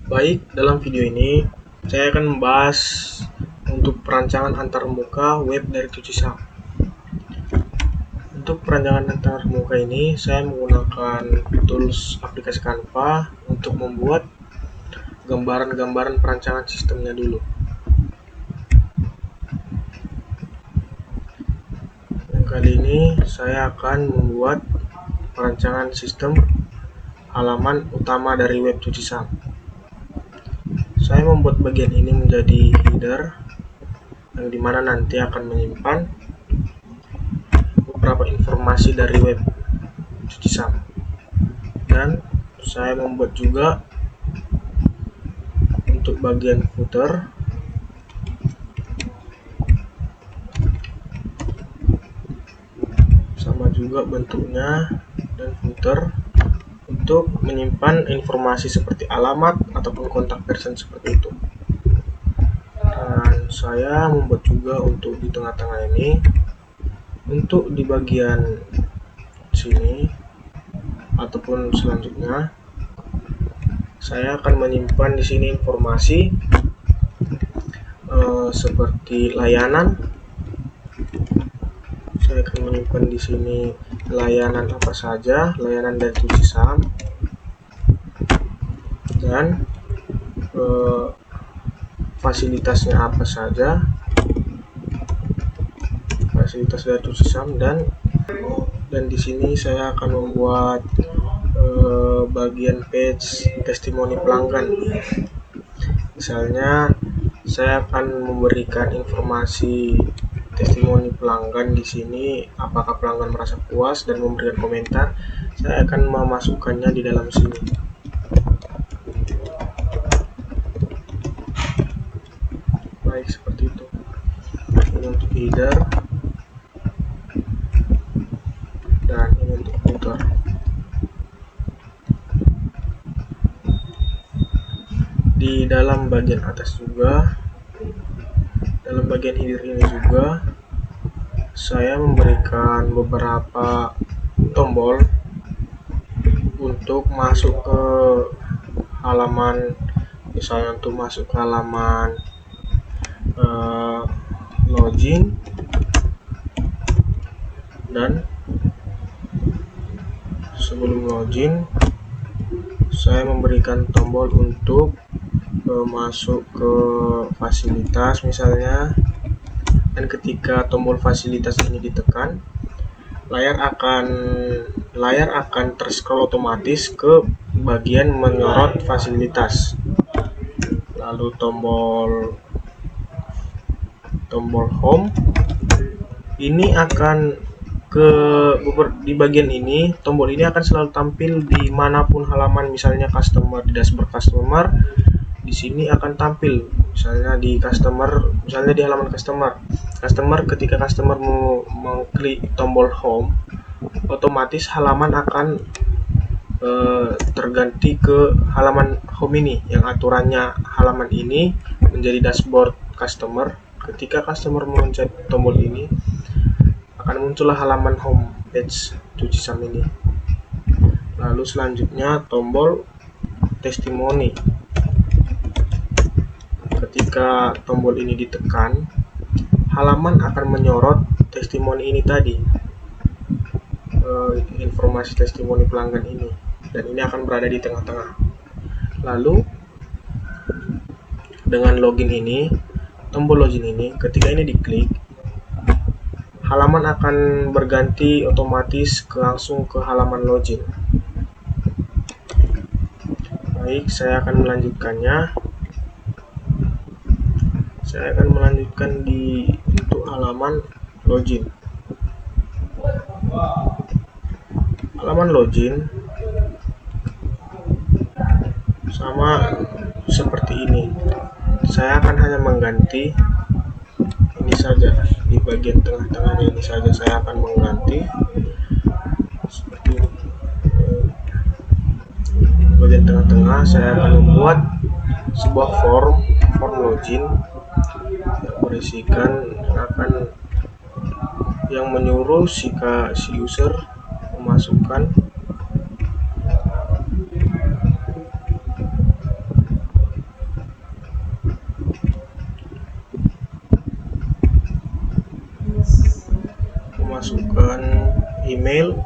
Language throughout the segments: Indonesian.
Baik, dalam video ini saya akan membahas untuk perancangan antarmuka web dari Tucisam. Untuk perancangan antarmuka ini saya menggunakan tools aplikasi Canva untuk membuat gambaran-gambaran perancangan sistemnya dulu. Kali ini saya akan membuat perancangan sistem halaman utama dari web Tucisam. Saya membuat bagian ini menjadi header yang dimana nanti akan menyimpan beberapa informasi dari web Tucisam, dan saya membuat juga untuk bagian footer sama juga bentuknya, dan footer untuk menyimpan informasi seperti alamat ataupun kontak person seperti itu. Dan saya membuat juga untuk di tengah-tengah ini, untuk di bagian sini ataupun selanjutnya saya akan menyimpan di sini informasi seperti layanan. Saya akan menyimpan di sini layanan apa saja, layanan dari Tucisam, dan fasilitasnya apa saja, fasilitas dari Tucisam, dan di sini saya akan membuat bagian page testimoni pelanggan. Misalnya saya akan memberikan informasi testimoni pelanggan di sini, apakah pelanggan merasa puas dan memberikan komentar. Saya akan memasukkannya di dalam sini. Baik, seperti itu. Ini untuk header dan ini untuk footer. Di dalam bagian atas juga, dalam bagian header ini juga saya memberikan beberapa tombol untuk masuk ke halaman, misalnya untuk masuk ke halaman login, dan sebelum login saya memberikan tombol untuk masuk ke fasilitas misalnya. Dan ketika tombol fasilitas ini ditekan, layar akan terscroll otomatis ke bagian menyorot fasilitas. Lalu tombol home ini akan di bagian ini, tombol ini akan selalu tampil dimanapun halaman, misalnya customer, di dashboard customer, di sini akan tampil, misalnya di customer, misalnya di halaman customer, ketika customer mengklik tombol home, otomatis halaman akan terganti ke halaman home ini, yang aturannya halaman ini menjadi dashboard customer. Ketika customer memencet tombol ini, akan muncullah halaman home page Tucisam ini. Lalu selanjutnya tombol testimoni. Ketika tombol ini ditekan, halaman akan menyorot testimoni ini tadi, informasi testimoni pelanggan ini, dan ini akan berada di tengah-tengah. Lalu dengan login ini, tombol login ini, ketika ini diklik, halaman akan berganti otomatis langsung ke halaman login. Baik, saya akan melanjutkannya. Saya akan melanjutkan untuk halaman login. Halaman login sama seperti ini. Saya akan hanya mengganti ini saja, di bagian tengah-tengahnya ini saja saya akan mengganti seperti ini. Bagian tengah-tengah saya akan membuat sebuah form login yang berisikan yang menyuruh si user memasukkan email.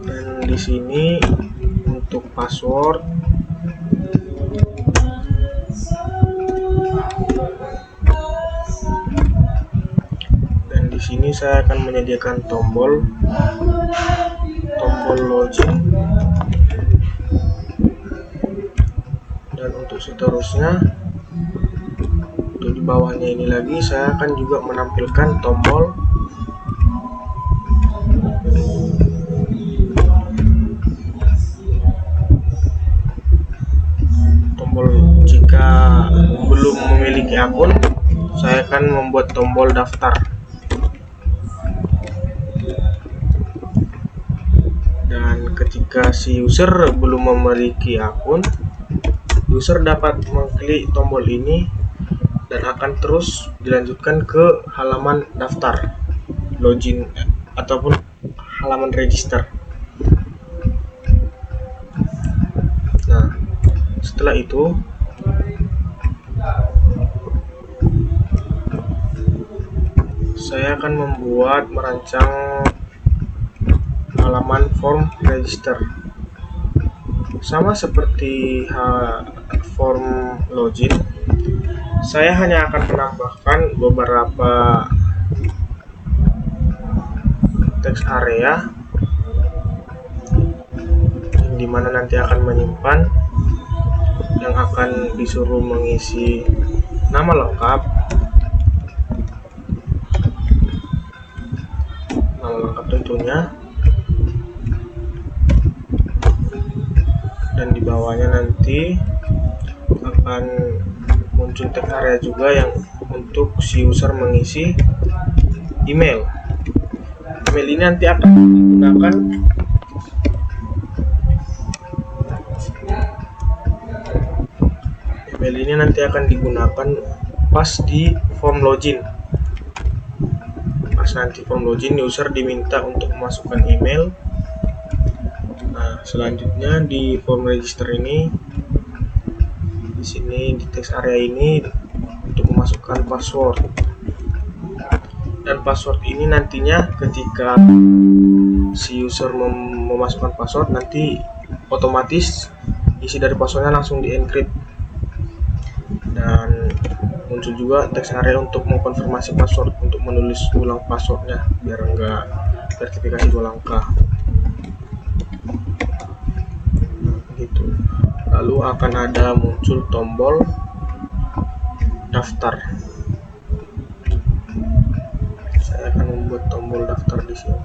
Dan di sini untuk password sini saya akan menyediakan tombol login, dan untuk seterusnya untuk di bawahnya ini lagi saya akan juga menampilkan tombol jika belum memiliki akun, saya akan membuat tombol daftar. Dan ketika si user belum memiliki akun, user dapat mengklik tombol ini dan akan terus dilanjutkan ke halaman daftar, login ataupun halaman register. Nah, setelah itu saya akan merancang halaman form register, sama seperti form login. Saya hanya akan menambahkan beberapa teks area di mana nanti akan menyimpan yang akan disuruh mengisi nama lengkap, tentunya, dan di bawahnya nanti akan muncul teks area juga yang untuk si user mengisi email. Email ini nanti akan digunakan pas di form login. Pas nanti form login, user diminta untuk memasukkan email. Nah, selanjutnya di form register ini, di sini di teks area ini untuk memasukkan password. Dan password ini nantinya ketika si user memasukkan password, nanti otomatis isi dari passwordnya langsung di-encrypt. Dan muncul juga teks area untuk mengkonfirmasi password, untuk menulis ulang passwordnya biar enggak verifikasi 2 langkah. Gitu. Lalu akan ada muncul tombol daftar. Saya akan membuat tombol daftar di sini.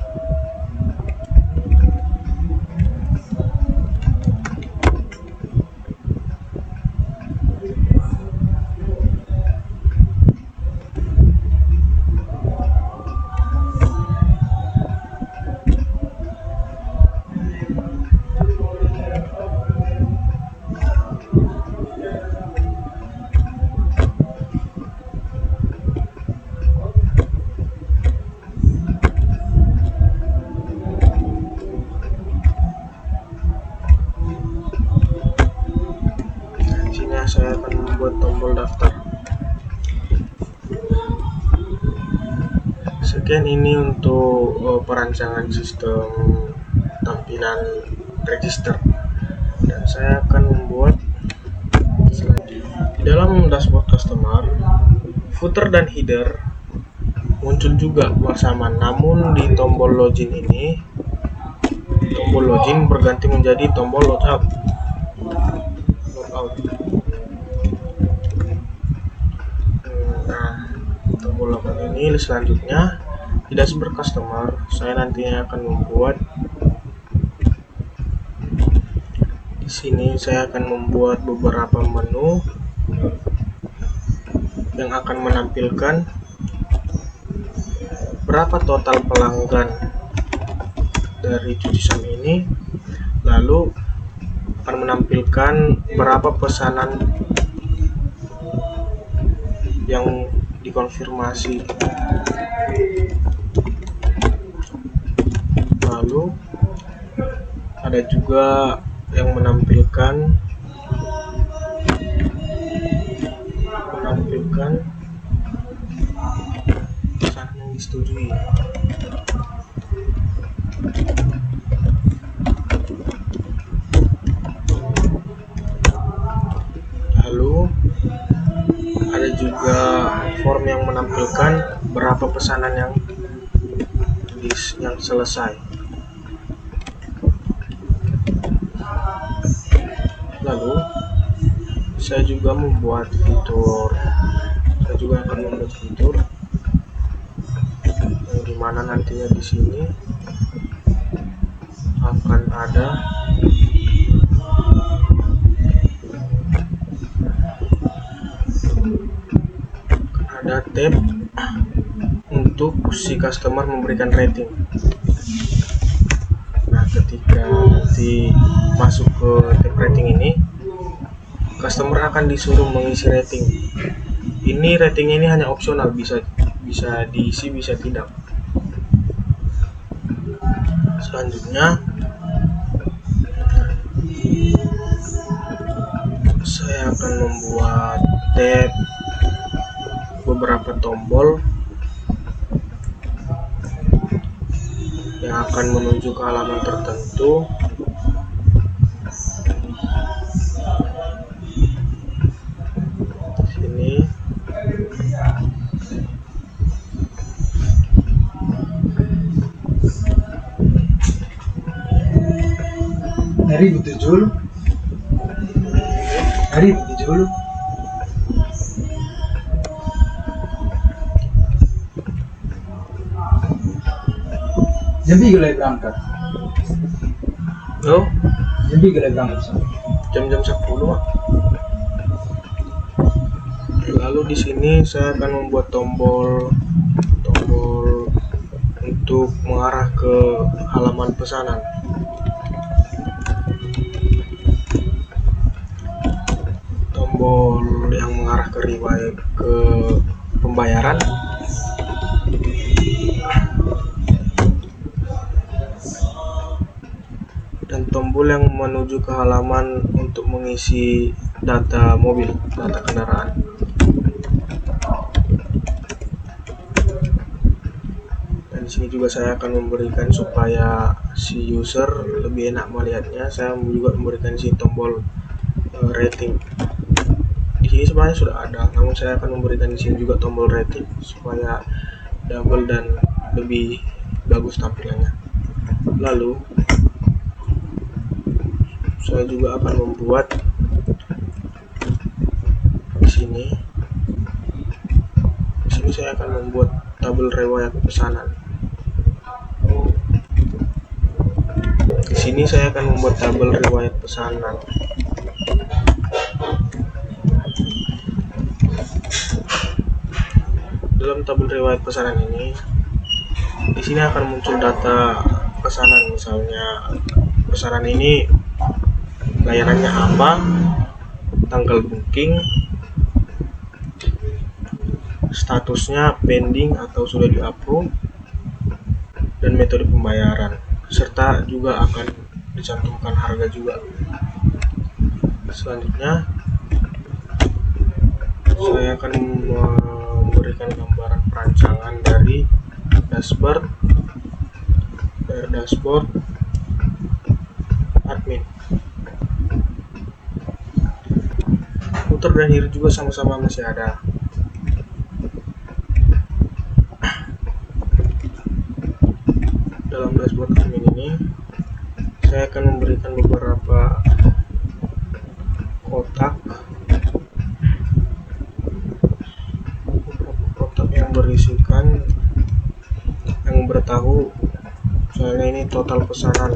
Saya akan membuat tombol daftar. Sekian ini untuk perancangan sistem tampilan register, dan saya akan membuat selanjutnya. Di dalam dashboard customer, footer dan header muncul juga bersama, namun di tombol login ini, tombol login berganti menjadi tombol logout. Tombol logout ini selanjutnya di dashboard customer, saya nantinya akan membuat di sini, saya akan membuat beberapa menu yang akan menampilkan berapa total pelanggan dari Cucisan ini, lalu akan menampilkan berapa pesanan yang dikonfirmasi, lalu ada juga yang menampilkan disetujui. Lalu ada juga form yang menampilkan berapa pesanan yang selesai. Lalu saya juga akan membuat fitur yang dimana nantinya di sini akan ada tab untuk si customer memberikan rating. Nah, ketika nanti masuk ke tab rating ini, customer akan disuruh mengisi rating. Ini rating ini hanya opsional, bisa diisi, bisa tidak. Selanjutnya saya akan membuat tab beberapa tombol yang akan menuju ke halaman tertentu. Sini dari 7 Jambi gulai berangkat. Oh, Jambi gulai berangkat. Jam-jam 10, Pak. Lalu di sini saya akan membuat tombol untuk mengarah ke halaman pesanan. Tombol yang mengarah ke riwayat ke pembayaran. Dan tombol yang menuju ke halaman untuk mengisi data mobil, data kendaraan. Dan di sini juga saya akan memberikan supaya si user lebih enak melihatnya, saya juga memberikan si tombol rating. Di sini sebenarnya sudah ada, namun saya akan memberikan di sini juga tombol rating supaya double dan lebih bagus tampilannya. Lalu saya juga akan membuat di sini saya akan membuat tabel riwayat pesanan. Di sini saya akan membuat tabel riwayat pesanan. Dalam tabel riwayat pesanan ini, di sini akan muncul data pesanan, misalnya pesanan ini layanannya apa, tanggal booking, statusnya pending atau sudah di-approve, dan metode pembayaran, serta juga akan dicantumkan harga juga. Selanjutnya saya akan memberikan gambaran perancangan dari dashboard admin. Footer dan header juga sama-sama masih ada. Dalam dashboard admin ini saya akan memberikan beberapa kotak yang berisikan, yang beritahu misalnya ini total pesanan,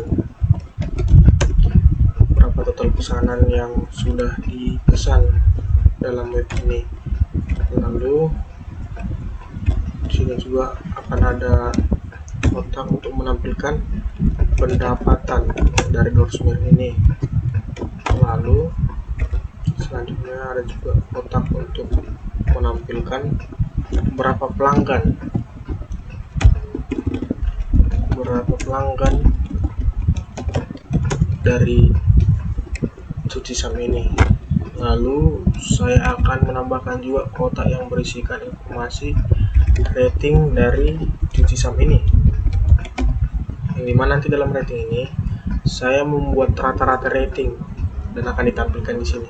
berapa total pesanan yang sudah dipesan dalam web ini. Lalu di sini juga akan ada kotak untuk menampilkan pendapatan dari Doorsmith ini. Lalu selanjutnya ada juga kotak untuk menampilkan berapa pelanggan dari cuci sam ini. Lalu saya akan menambahkan juga kotak yang berisikan informasi rating dari cuci SAM ini, yang dimana nanti dalam rating ini saya membuat rata-rata rating dan akan ditampilkan di sini.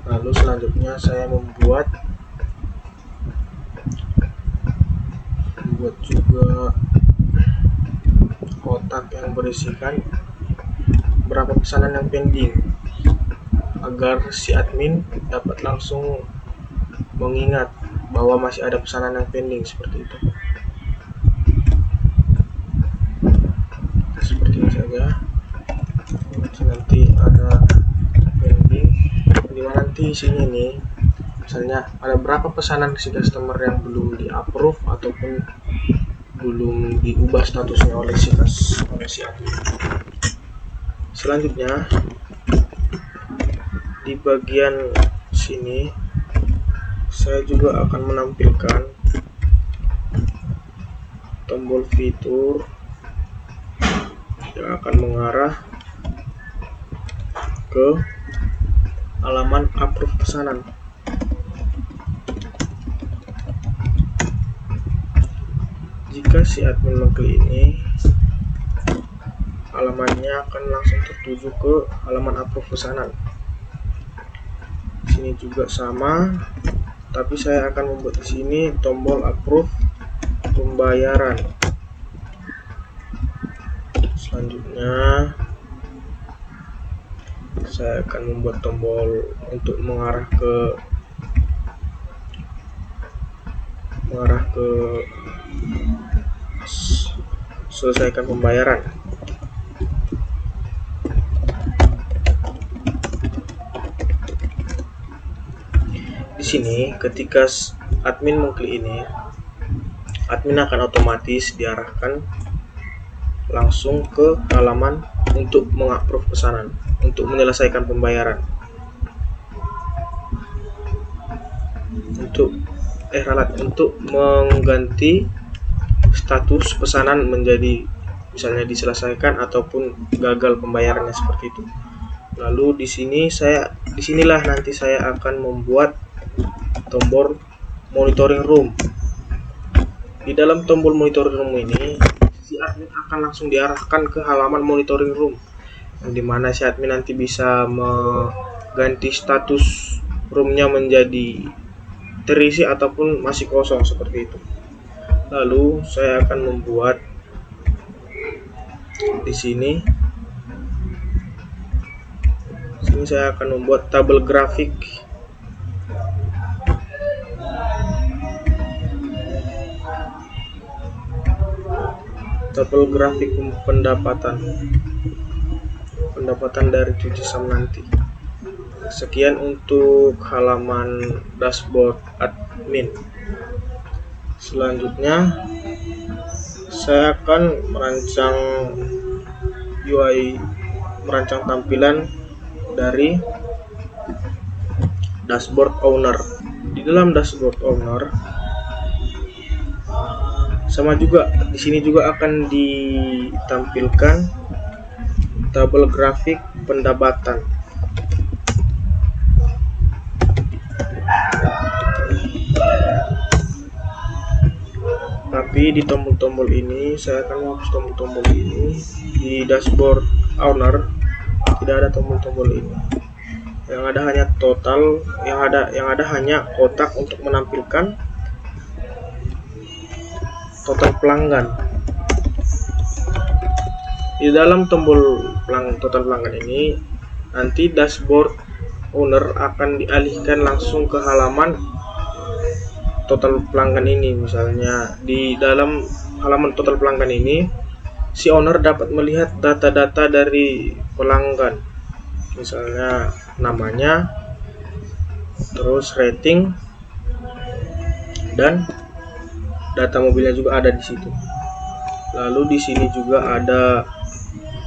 Lalu selanjutnya saya membuat juga kotak yang berisikan berapa pesanan yang pending, agar si admin dapat langsung mengingat bahwa masih ada pesanan yang pending, seperti itu. Seperti ini saja. Nanti ada pending, dimana nanti isinya nih, misalnya ada berapa pesanan si customer yang belum di approve ataupun belum diubah statusnya oleh si admin. Selanjutnya di bagian sini saya juga akan menampilkan tombol fitur yang akan mengarah ke halaman approve pesanan. Jika si admin mengklik ini, halamannya akan langsung tertuju ke halaman approve pesanan. Di sini juga sama, tapi saya akan membuat di sini tombol approve pembayaran. Selanjutnya saya akan membuat tombol untuk mengarah ke selesaikan pembayaran. Di sini ketika admin mengklik ini, admin akan otomatis diarahkan langsung ke halaman untuk mengapprove pesanan, untuk menyelesaikan pembayaran. Untuk mengganti status pesanan menjadi misalnya diselesaikan ataupun gagal pembayarannya, seperti itu. Lalu disinilah nanti saya akan membuat tombol monitoring room. Di dalam tombol monitoring room ini, si admin akan langsung diarahkan ke halaman monitoring room, yang dimana si admin nanti bisa mengganti status roomnya menjadi terisi ataupun masih kosong, seperti itu. Lalu saya akan membuat di sini saya akan membuat tabel grafik pendapatan dari cuci SAM nanti. Sekian untuk halaman dashboard admin. Selanjutnya saya akan merancang tampilan dari dashboard owner. Di dalam dashboard owner sama juga, di sini juga akan ditampilkan tabel grafik pendapatan. Tapi di tombol-tombol ini saya akan menghapus tombol-tombol ini. Di dashboard owner tidak ada tombol-tombol ini. Yang ada hanya total, yang ada hanya kotak untuk menampilkan total pelanggan. Di dalam tombol total pelanggan ini, nanti dashboard owner akan dialihkan langsung ke halaman total pelanggan ini. Misalnya di dalam halaman total pelanggan ini, si owner dapat melihat data-data dari pelanggan, misalnya namanya, terus rating, dan data mobilnya juga ada di situ. Lalu di sini juga ada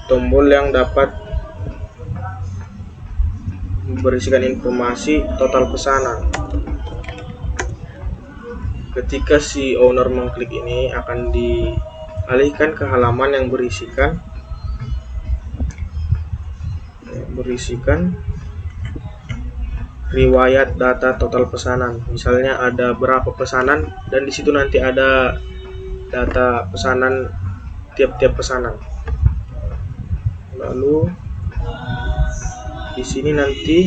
tombol yang dapat berisikan informasi total pesanan. Ketika si owner mengklik ini, akan dialihkan ke halaman yang berisikan riwayat data total pesanan. Misalnya ada berapa pesanan dan di situ nanti ada data pesanan tiap-tiap pesanan. Lalu di sini nanti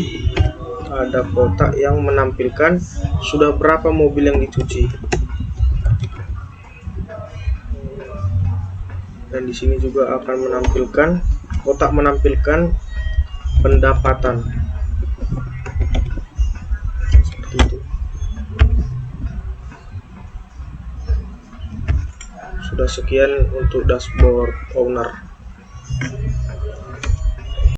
ada kotak yang menampilkan sudah berapa mobil yang dicuci. Dan di sini juga akan menampilkan kotak menampilkan pendapatan. Seperti itu. Sudah sekian untuk dashboard owner.